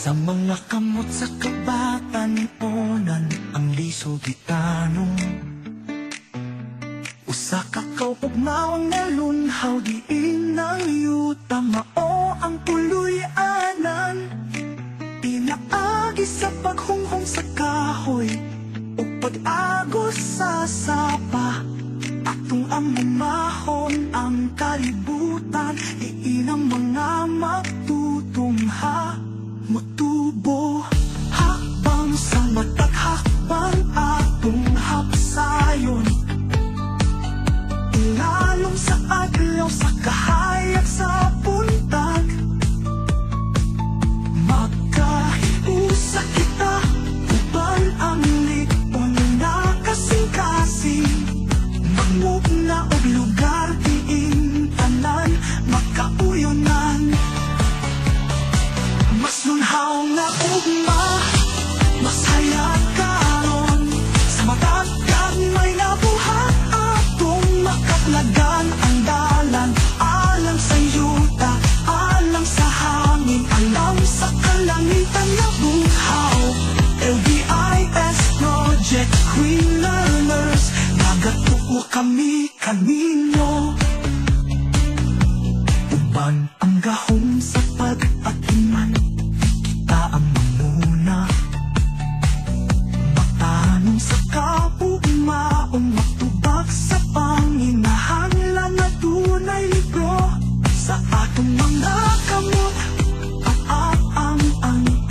Sa mga kamot sa kabatanunan ang lisod itanong usa ka kaupugmawang nalunhaw diin ang yuta mao ang tuloy-anan pinaagi sa paghunghong sa kahoy o pag-agos sa sapa atong amumahon ang kalibutan iinang mga magtutungha matubo hakbang sa mataghakbang atong hapsayon ilalong sa adlaw sa kahayag sa buntag magkahiusa kita uban ang likon na kasing-kasing magmugna og lugar diin tanan magkauyonan mas lunhaw nga ugma mas hayag karon sa matag may nabuhat atong makatlagan ang dalan alang sa yuta alang sa hangin alang sa kalangitan nga bughaw LBIS Project Queen Learners nagatuo kami kanino uban ang gahom sa pag-atiman kita ang mamuna magtanong sa kaugmaong magtubag sa panginahanglan na tunay libro sa atong mga kamot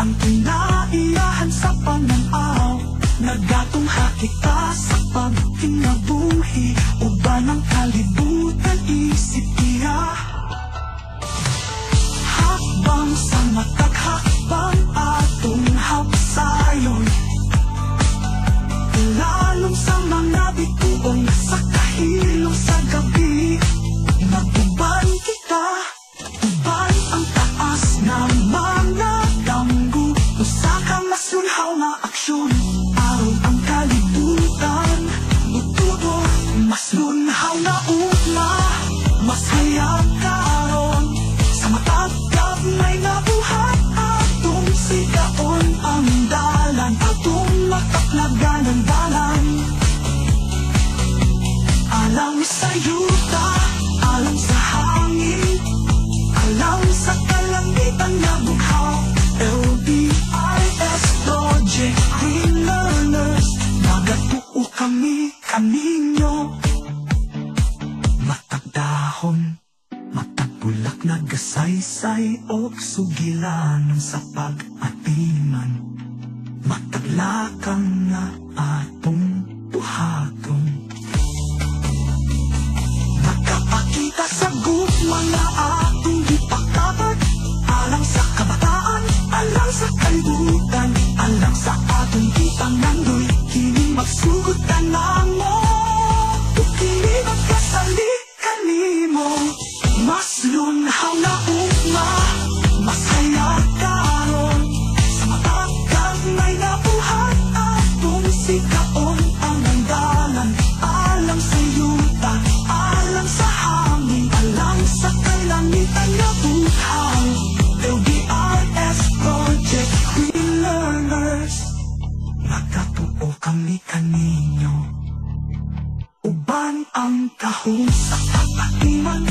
ang tinaiyahan sa pananaw nagatungha kita sa pagkinabuhi uban ang kalibutan isip iya hakbang sa mataghakbang atong hapsayon lalong sa mga bituon sa kahilom sa gabi naguban kita uban ang taas na mga damgo usa ka mas lunhaw na aksyon aron ang kalibutan mutubo mas lunhaw na ugma mas hayag karon sa matag may nabuhat atong sigaon ang dalan atong mataklagan ang dalan alang sa yuta alang sa hangin alang sa kalangitan na bughaw LBIS Project Green Learners nagatuo kami kaninyo matagdahon matagpulak nagasaysay o sugilan sa pag-atiman mataglakang nga atong buhaton nagkapakita sa gugma nga atong gipakabag alang sa kabataan alang sa kalibutan alang sa atong gipangandoy kini magsugutan namo kini magkasalik kanimo mas lunhaw na ugma mas hayag karon sa matag may nabuhat atong sigaon ang dalan alang sa yuta alang sa hangin alang sa kalangitan nga bughaw LBIS Project Green Learners nagkatuo kami kaninyo uban ang kahong sa pag-atiman